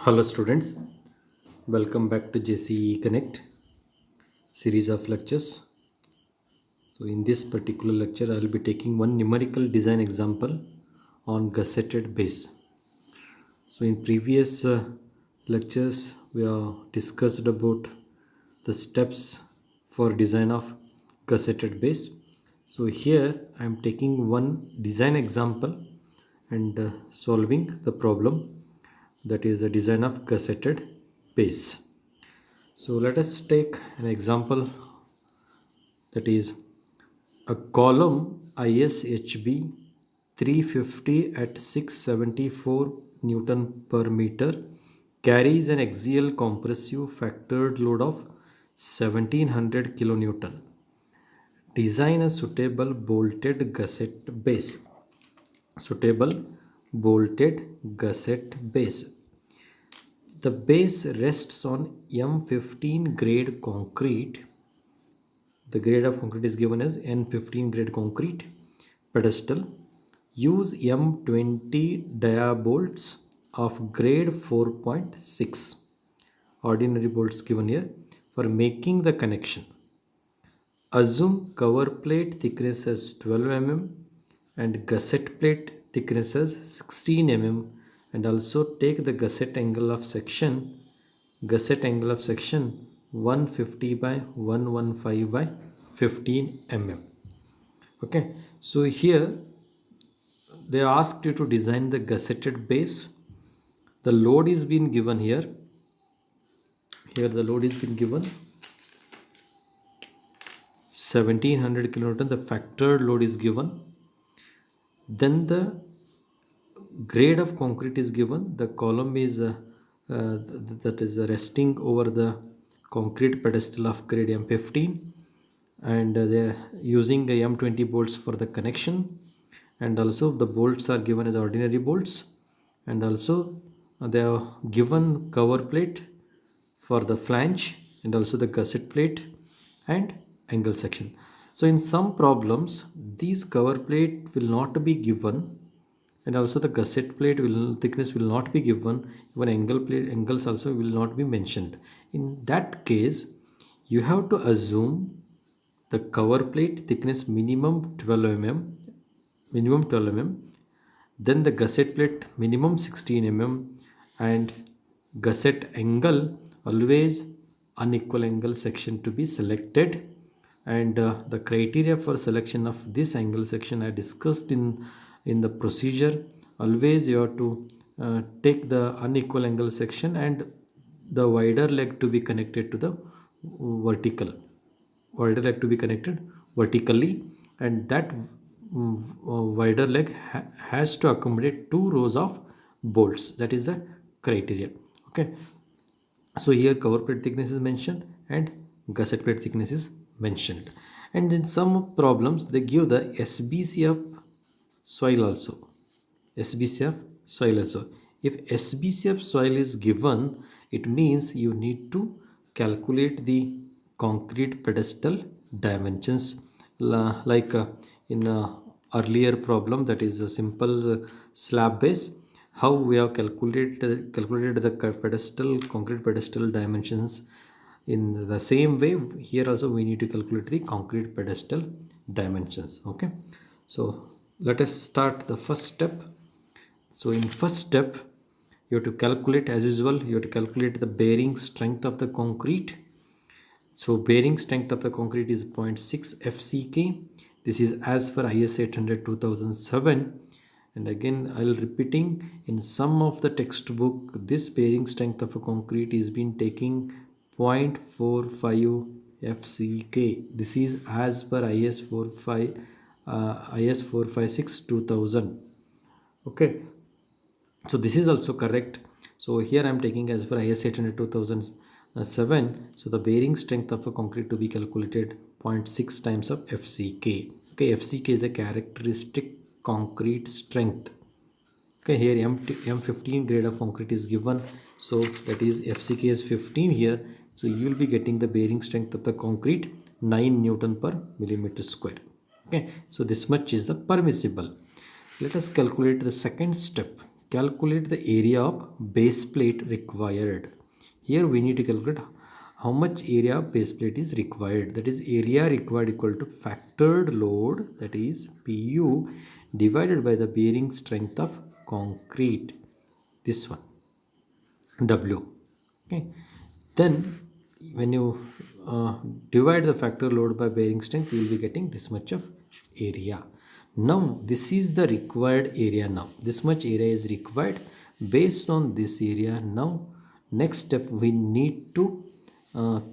Hello students, welcome back to JCE Connect series of lectures. So in this particular lecture I will be taking one numerical design example on gusseted base. So in previous lectures we have discussed about the steps for design of gusseted base. So here I am taking one design example and solving the problem, that is the design of gusseted base. So let us take an example, that is a column ISHB 350 at 674 Newton per meter carries an axial compressive factored load of 1700 kilonewton. Design a suitable bolted gusset base. Suitable bolted gusset base. The base rests on M15 grade concrete. The grade of concrete is given as N15 grade concrete pedestal. Use M20 dia bolts of grade 4.6. Ordinary bolts given here for making the connection. Assume cover plate thickness as 12 mm and gusset plate thickness as 16 mm, and also take the gusset angle of section 150 by 115 by 15 mm. Okay, so here they asked you to design the gusseted base. The load is being given here. Here the load is being given 1700 kilonewton. The factored load is given. Then the grade of concrete is given. The column is that is resting over the concrete pedestal of grade M15, and they are using the M20 bolts for the connection, and also the bolts are given as ordinary bolts, and also they are given cover plate for the flange and also the gusset plate and angle section. So in some problems these cover plate will not be given, and also the gusset plate thickness will not be given. Even angles also will not be mentioned. In that case you have to assume the cover plate thickness minimum 12 mm, then the gusset plate minimum 16 mm, and gusset angle always unequal angle section to be selected. And the criteria for selection of this angle section I discussed in the procedure. Always you have to take the unequal angle section and the wider leg to be connected to the wider leg to be connected vertically, and that wider leg has to accommodate 2 rows of bolts. That is the criteria. Okay, so here cover plate thickness is mentioned and gusset plate thickness is mentioned. And in some problems they give the SBCF soil also. SBCF soil also. If SBCF soil is given, it means you need to calculate the concrete pedestal dimensions, like in earlier problem, that is a simple slab base. How we have calculated the concrete pedestal dimensions. In the same way here also we need to calculate the concrete pedestal dimensions. Okay, so let us start the first step. So in first step you have to calculate, as usual, you have to calculate the bearing strength of the concrete. So bearing strength of the concrete is 0.6 FCK. This is as per IS 800 2007. And again I will repeating, in some of the textbook this bearing strength of a concrete is been taking 0.45 FCK. This is as per IS 456 2000. Okay, so this is also correct. So here I am taking as per IS 800 2007. So the bearing strength of a concrete to be calculated 0.6 times of FCK. Okay, FCK is the characteristic concrete strength. Okay, here M15 grade of concrete is given, so that is FCK is 15 here. So you will be getting the bearing strength of the concrete 9 Newton per millimeter square. Okay, so this much is the permissible. Let us calculate the second step. calculate the area of base plate required. Here we need to calculate how much area of base plate is required. That is, area required equal to factored load, that is PU, divided by the bearing strength of concrete, this one, W. Okay, then when you divide the factor load by bearing strength, you will be getting this much of area. Now this is the required area. Now this much area is required. Based on this area, now next step we need to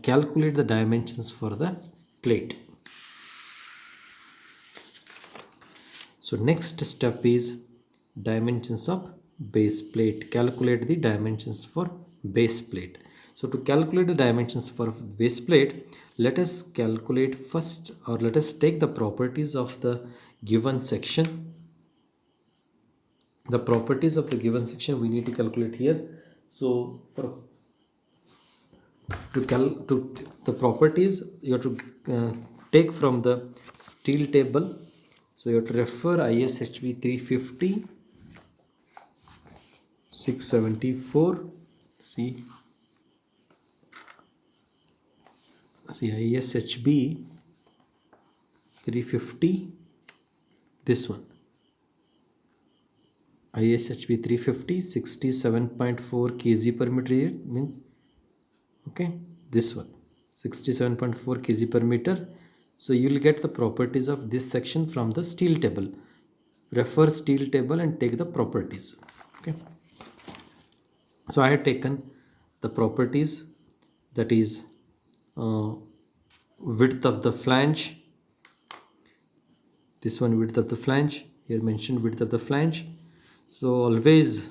calculate the dimensions for the plate. So next step is dimensions of base plate. Calculate the dimensions for base plate. So to calculate the dimensions for base plate, let us calculate first, or let us take the properties of the given section. The properties of the given section we need to calculate here. So for the properties you have to take from the steel table. So you have to refer ISHB 350, 674. See ISHB 350, this one, ISHB 350, 67.4 kg per meter, here means, okay, this one, 67.4 kg per meter. So you will get the properties of this section from the steel table. Refer steel table and take the properties. Okay, so I have taken the properties, that is width of the flange, this one, width of the flange, here mentioned width of the flange. So always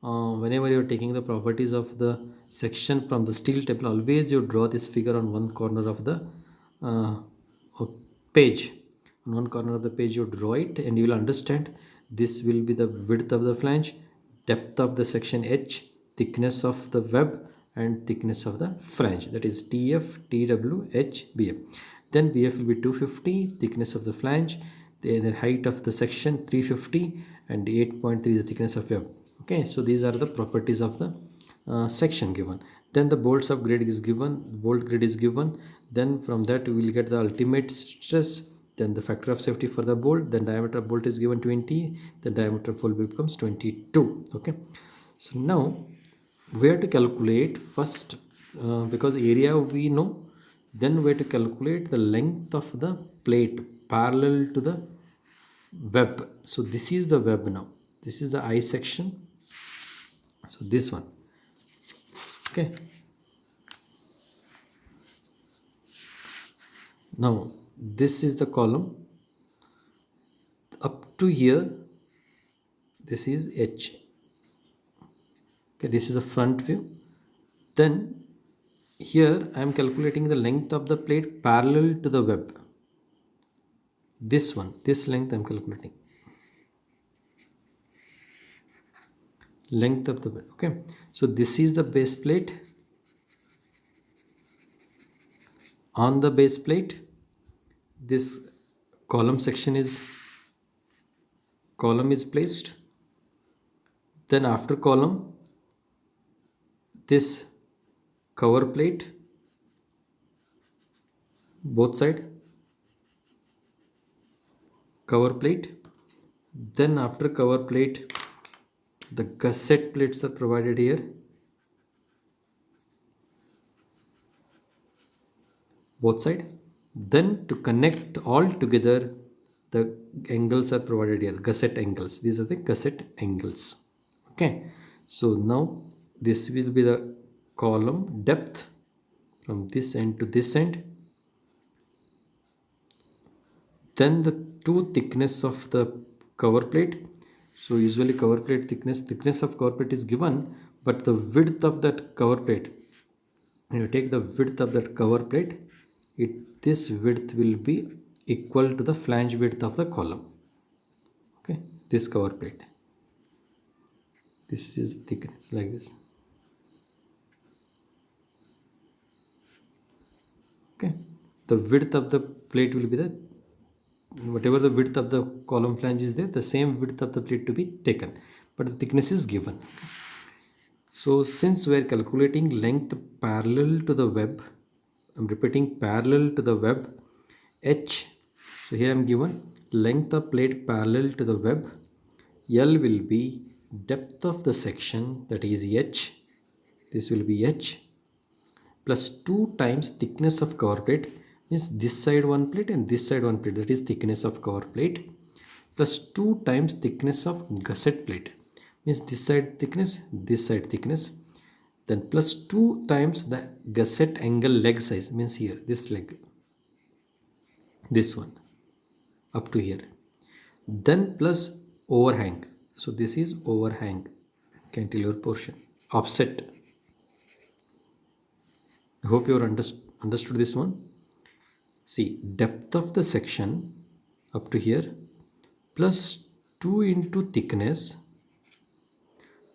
whenever you are taking the properties of the section from the steel table, always you draw this figure on one corner of the page. On one corner of the page you draw it, and you will understand this will be the width of the flange, depth of the section H, thickness of the web, and thickness of the flange, that is TF, TW, H, BF. Then BF will be 250, thickness of the flange, the height of the section 350, and 8.3 is the thickness of web. Okay, so these are the properties of the section given. Then the bolts of grade is given, bolt grade is given. Then from that we will get the ultimate stress, then the factor of safety for the bolt, then diameter of bolt is given 20, the diameter of bolt becomes 22. Okay, so now we have to calculate first, because area we know, then we have to calculate the length of the plate parallel to the web. So this is the web. Now this is the I section, so this one. Okay, now this is the column up to here, this is H. Okay, this is the front view. Then here I am calculating the length of the plate parallel to the web, this one, this length I am calculating, length of the web. Okay, so this is the base plate. On the base plate, this column is placed. Then after column, this cover plate, both side cover plate. Then after cover plate, the gusset plates are provided here, both side. Then to connect all together, the angles are provided here, gusset angles. These are the gusset angles. Okay, so now this will be the column depth from this end to this end. Then the two thickness of the cover plate. So usually cover plate thickness of cover plate is given, but the width of that cover plate, when you take the width of that cover plate, this width will be equal to the flange width of the column. Okay, this cover plate, this is thickness like this. Okay, the width of the plate will be the, whatever the width of the column flange is there, the same width of the plate to be taken. but the thickness is given. So since we are calculating length parallel to the web, I'm repeating, parallel to the web h. So here I am given length of plate parallel to the web. L will be depth of the section, that is h. This will be h plus 2 times thickness of cover plate, means this side one plate and this side one plate, that is thickness of cover plate, plus 2 times thickness of gusset plate, means this side thickness, this side thickness, then plus 2 times the gusset angle leg size, means here this leg, this one up to here, then plus overhang. So this is overhang, cantilever portion, offset. I hope you have understood this one. See, depth of the section up to here plus 2 into thickness,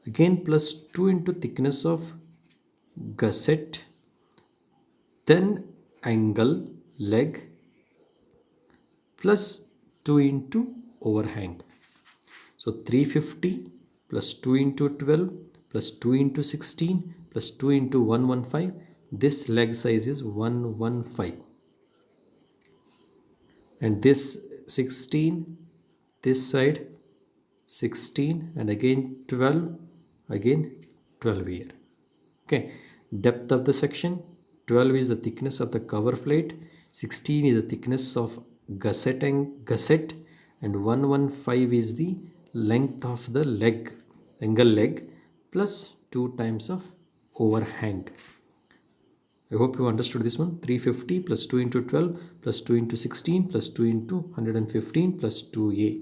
again plus 2 into thickness of gusset, then angle leg, plus 2 into overhang. So 350 plus 2 into 12 plus 2 into 16 plus 2 into 115. This leg size is 115. And this 16, this side 16, and again 12, again 12 here. Okay, depth of the section, 12 is the thickness of the cover plate, 16 is the thickness of gusset, and 115 is the length of the leg, angle leg, plus 2 times of overhang. I hope you understood this one. 350 plus 2 into 12 plus 2 into 16 plus 2 into 115 plus 2a.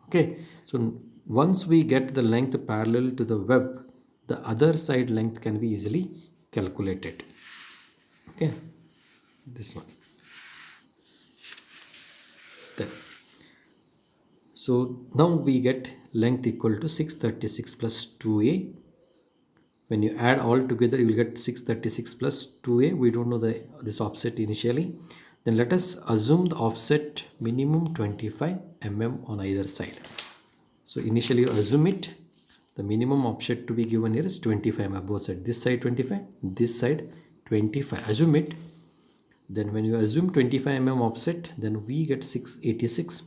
Okay, so once we get the length parallel to the web, the other side length can be easily calculated. Okay, this one. Then, so now we get length equal to 636 plus 2a. When you add all together, you will get 636 plus 2a. We don't know this offset initially. Then let us assume the offset minimum 25 mm on either side. So initially you assume it. The minimum offset to be given here is 25 mm both sides. This side 25, this side 25. Assume it. Then when you assume 25 mm offset, then we get 686.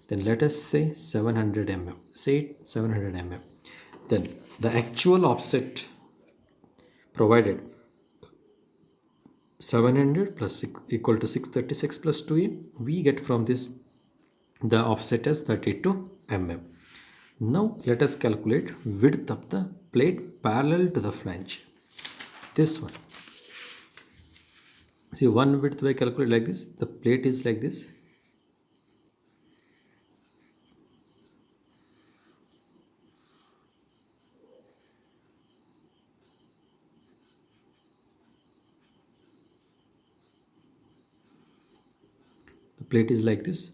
Then let us say 700 mm. Say 700 mm. Then the actual offset provided 700 plus 6 equal to 636 plus 2a. We get from this the offset as 32 mm. Now let us calculate width of the plate parallel to the flange. This one. See, one width we calculate like this. The plate is like this. The plate is like this.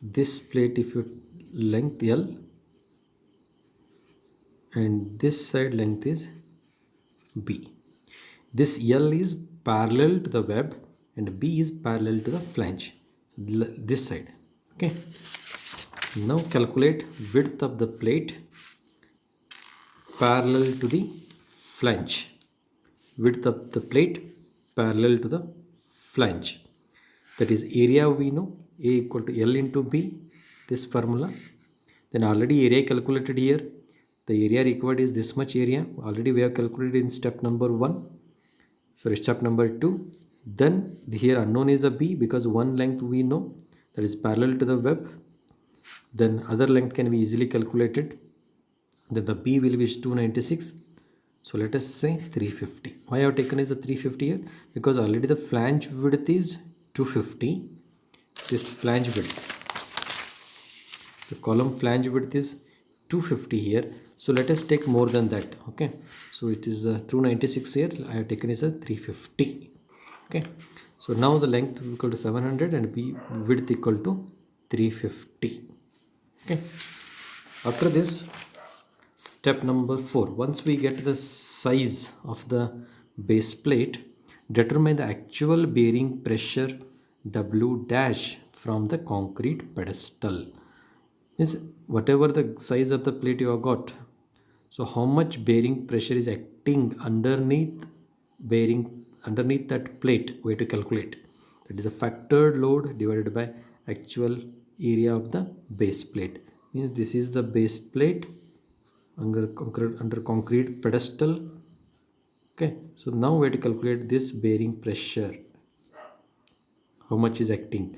This plate, if you length L, and this side length is B. This L is parallel to the web and B is parallel to the flange, this side. Okay, now calculate width of the plate parallel to the flange. Width of the plate parallel to the flange, that is area we know, A equal to L into B, this formula. Then already area calculated here. The area required is this much area. Already we have calculated in step number 1. Sorry, step number 2. Then here unknown is a B because one length we know, that is parallel to the web. Then other length can be easily calculated. Then the B will be 296. So let us say 350. Why I have taken is a 350 here? Because already the flange width is 250. This flange width, the column flange width is 250 here. So let us take more than that. Okay, so it is 296 here. I have taken is a 350. Okay, so now the length equal to 700 and B width equal to 350. Okay, after this, step number 4. Once we get the size of the base plate, determine the actual bearing pressure W dash from the concrete pedestal. Means whatever the size of the plate you have got, so how much bearing pressure is acting underneath that plate, we have to calculate. That is the factored load divided by actual area of the base plate. Means this is the base plate under concrete pedestal. Okay, so now we have to calculate this bearing pressure, how much is acting.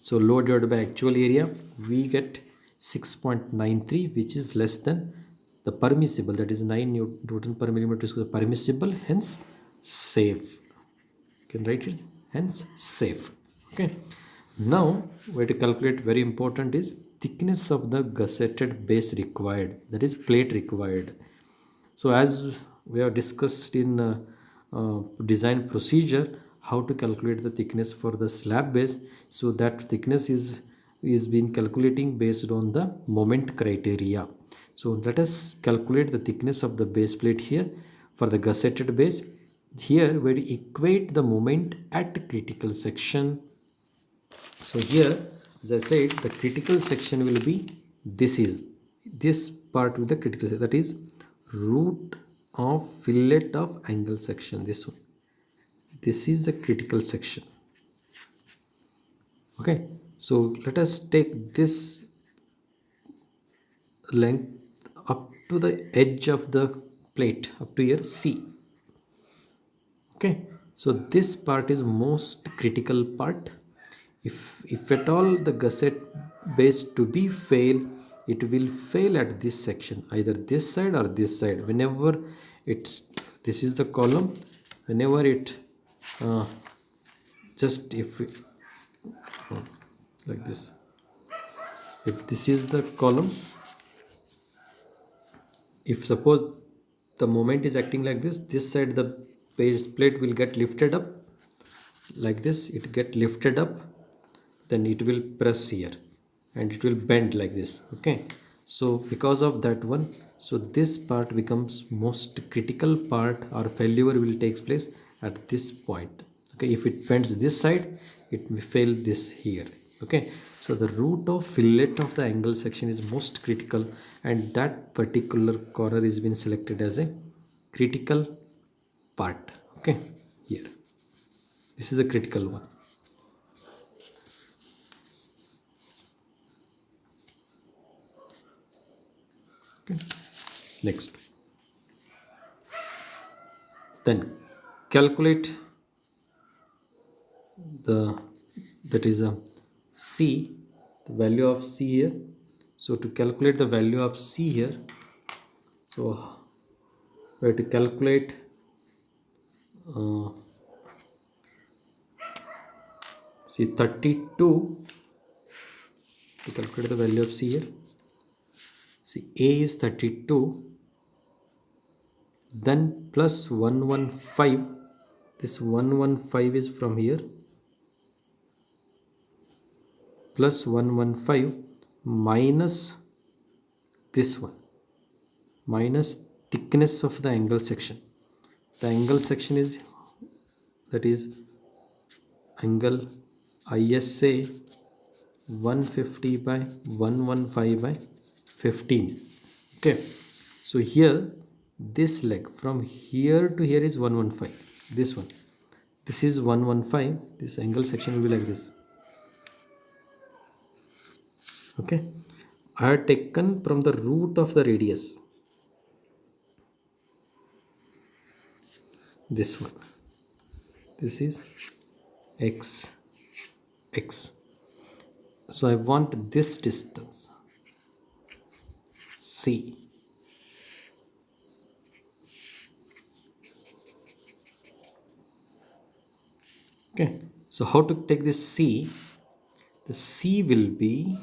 So load divided by actual area, we get 6.93, which is less than the permissible, that is 9 Newton per millimeter square permissible, hence safe. You can write it, hence safe. Okay, now we have to calculate, very important, is thickness of the gusseted base required, that is plate required. So as we have discussed in design procedure, how to calculate the thickness for the slab base. So that thickness is been calculating based on the moment criteria. So let us calculate the thickness of the base plate here for the gusseted base. Here we equate the moment at critical section. So here, as I said, the critical section will be this part with the critical section, that is root of fillet of angle section, this one. This is the critical section. Okay, so let us take this length up to the edge of the plate, up to here C. Okay, so this part is most critical part. If at all the gusset base to be fail, it will fail at this section, either this side or this side. Whenever this is the column, whenever it just if we, like this, if this is the column, if suppose the moment is acting like this side the base plate will get lifted up like this, it get lifted up, then it will press here and it will bend like this. Okay, so because of that one, so this part becomes most critical part, or failure will takes place at this point. Okay, if it bends this side, it may fail this here. Okay, so the root of fillet of the angle section is most critical, and that particular corner is been selected as a critical part. Okay, here this is a critical one. Okay. Next, then calculate that is a C, the value of C here. So to calculate the value of C here, so we have to calculate see 32 to calculate the value of C here. See, A is 32, then plus 115, this 115 is from here, plus 115 minus this one, minus thickness of the angle section. The angle section is, that is angle ISA 150 by 115 by 15. Okay, so here this leg from here to here is 115, this one, this is 115, this angle section will be like this. Okay, I have taken from the root of the radius, this one, this is x. So I want this distance C. Okay, so how to take this C? The C will be,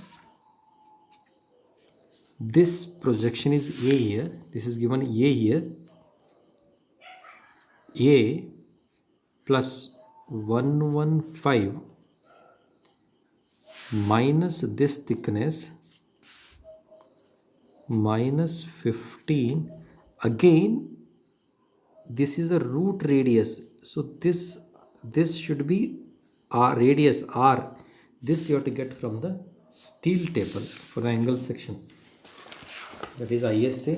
this projection is A here, this is given A here, A plus 115 minus this thickness minus 15, again this is the root radius, so this should be R, radius R, this you have to get from the steel table for the angle section, that is ISA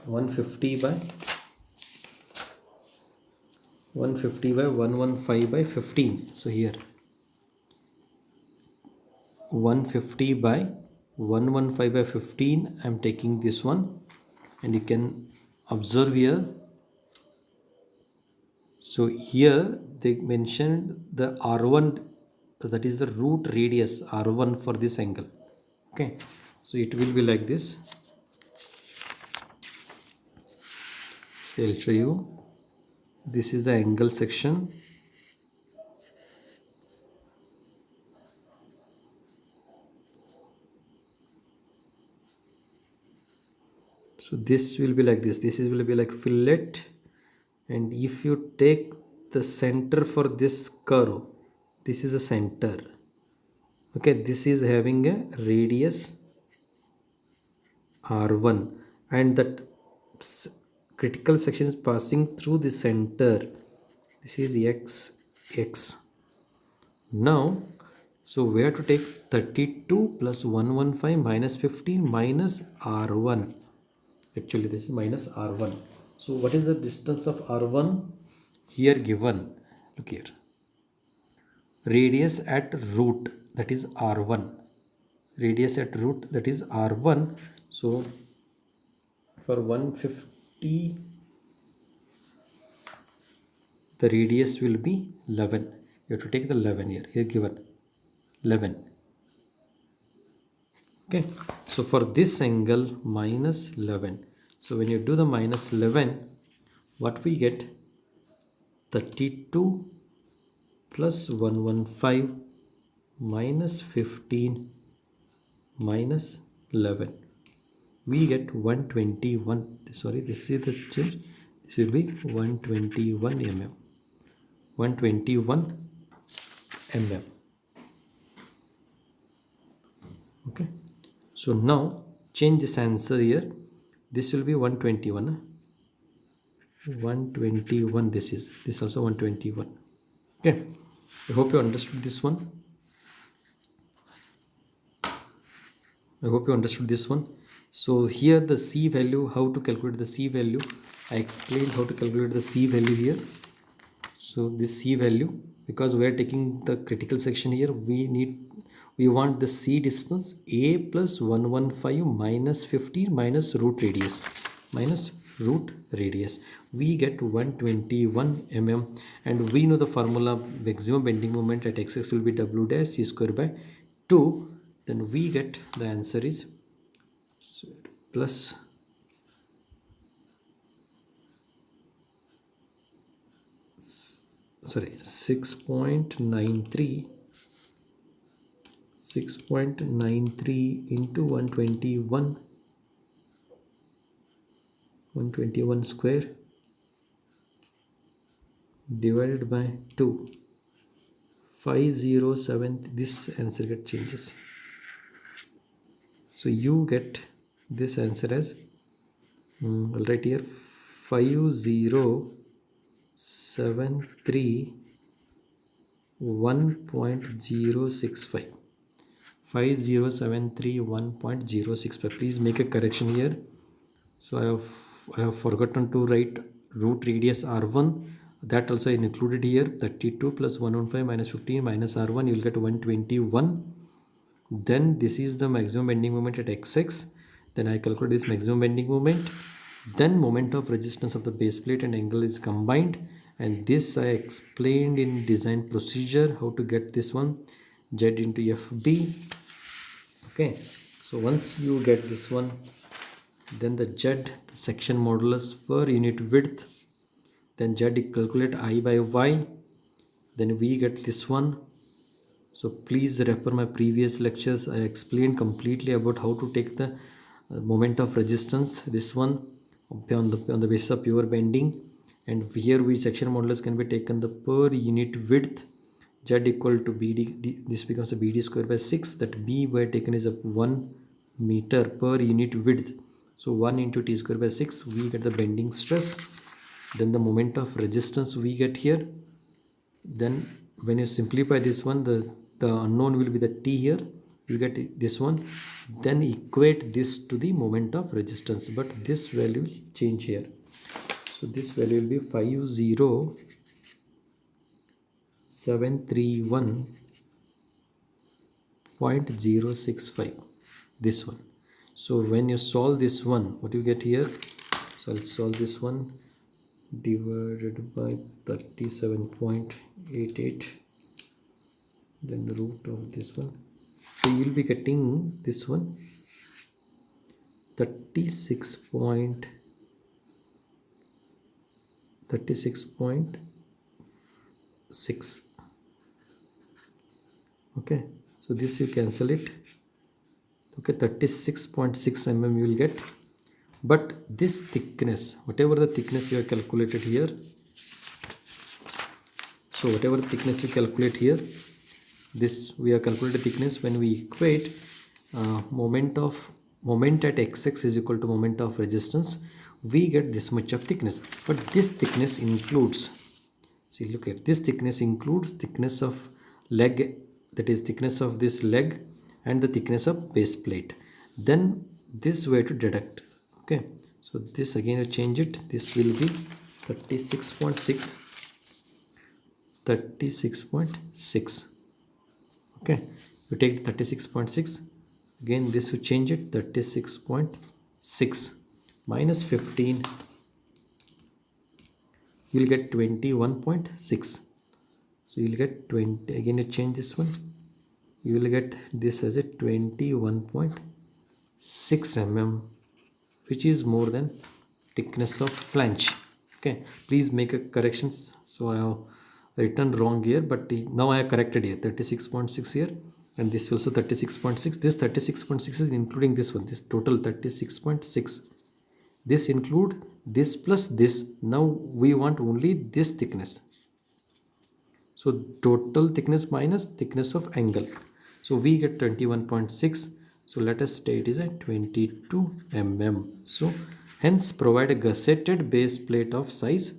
150 by 115 by 15. So here 150 by 115 by 15, I am taking this one, and you can observe here. So here they mentioned the R1, that is the root radius R1 for this angle. Okay, so it will be like this. So I'll show you. This is the angle section. So this will be like this. This will be like fillet, and if you take the center for this curve, this is the center. Okay, this is having a radius R1, and that critical section is passing through the center. This is x. Now, so we have to take 32 plus 115 minus 15 minus R1. Actually, this is minus R1. So what is the distance of R1 here given? Look here. Radius at root, that is R1. Radius at root, that is R1. So for 150, the radius will be 11. You have to take the 11 here. Here given 11. Okay. So for this angle, minus 11. So when you do the minus 11, what we get? 32 plus 115 minus 15 minus 11. We get 121. Sorry, this is the change. This will be 121 mm. 121 mm. Okay. So now change this answer here. This will be 121. 121. This also 121. Okay. I hope you understood this one. So here the C value, how to calculate the C value. I explained how to calculate the C value here. So this C value, because we are taking the critical section here, we want the C distance A plus 115 minus 15 minus root radius. We get 121 mm, and we know the formula maximum bending moment at x will be W dash C square by 2. Then we get the answer is plus 6.93 into 121 square divided by 2, 507. This answer get changes. So you get this answer as I'll write here 5073 1.065. 5073 1.065. Please make a correction here. So I have forgotten to write root radius R1. That also included here. 32 plus 115 minus 15 minus R1. You will get 121. Then this is the maximum bending moment at xx. Then I calculate this maximum bending moment. Then moment of resistance of the base plate and angle is combined. And this I explained in design procedure how to get this one, Z into FB. Okay, so once you get this one, then the Z, the section modulus per unit width, then Z calculate I by Y, then we get this one. So please refer my previous lectures. I explained completely about how to take the moment of resistance, this one on the basis of pure bending. And here which section modulus can be taken the per unit width, Z equal to BD, this becomes a BD square by 6, that B were taken is a 1 meter per unit width. So 1 into T square by 6, we get the bending stress. Then the moment of resistance we get here. Then when you simplify this one, the the unknown will be the T here, you get this one, then equate this to the moment of resistance, but this value will change here. So this value will be 50731.065, this one. So when you solve this one, what you get here, so I'll solve this one, divided by 37.88, then the root of this one. So you will be getting this one 36.6. Okay, so this you cancel it. Okay, 36.6 mm you will get. But this thickness, whatever the thickness you have calculated here, so whatever the thickness you calculate here, this we have calculated thickness. When we equate moment at xx is equal to moment of resistance, we get this much of thickness. But this thickness includes, see, look at this thickness includes thickness of leg, that is thickness of this leg, and the thickness of base plate. Then this way to deduct. Okay, so this again you change it, this will be 36.6. Okay, you take 36.6, again this you change it, 36.6 minus 15, you will get 21.6. so you will get 20, again you change this one, you will get this as a 21.6 mm, which is more than thickness of flange. Okay, please make a corrections. So I have written wrong here, but now I have corrected here, 36.6 here, and this also 36.6. This 36.6 is including this one, this total 36.6. This include this plus this. Now we want only this thickness, so total thickness minus thickness of angle, so we get 21.6. so let us say it is a 22 mm. So hence provide a gusseted base plate of size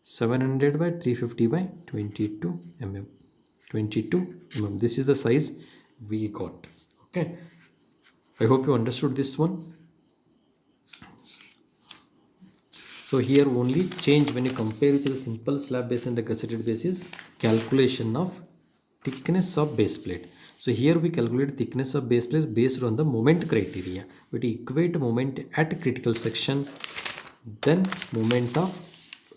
700 by 350 by 22 mm. 22 mm, this is the size we got. Okay, I hope you understood this one. So here only change when you compare with the simple slab base and the gusseted base is calculation of thickness of base plate. So here we calculate thickness of base plate based on the moment criteria. We equate moment at critical section, then moment of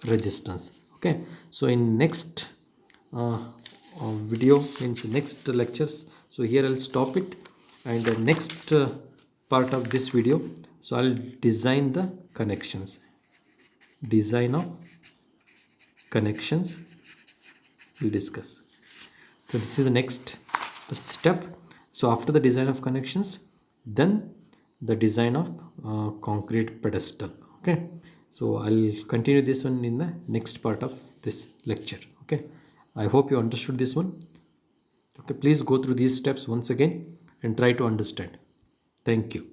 resistance. Okay, so in next video, means next lectures, so here I'll stop it, and the next part of this video, so I'll design the connections, design of connections we'll discuss. So this is the next step. So after the design of connections, then the design of concrete pedestal. Okay, so I'll continue this one in the next part of this lecture. Okay, I hope you understood this one. Okay, please go through these steps once again and try to understand. Thank you.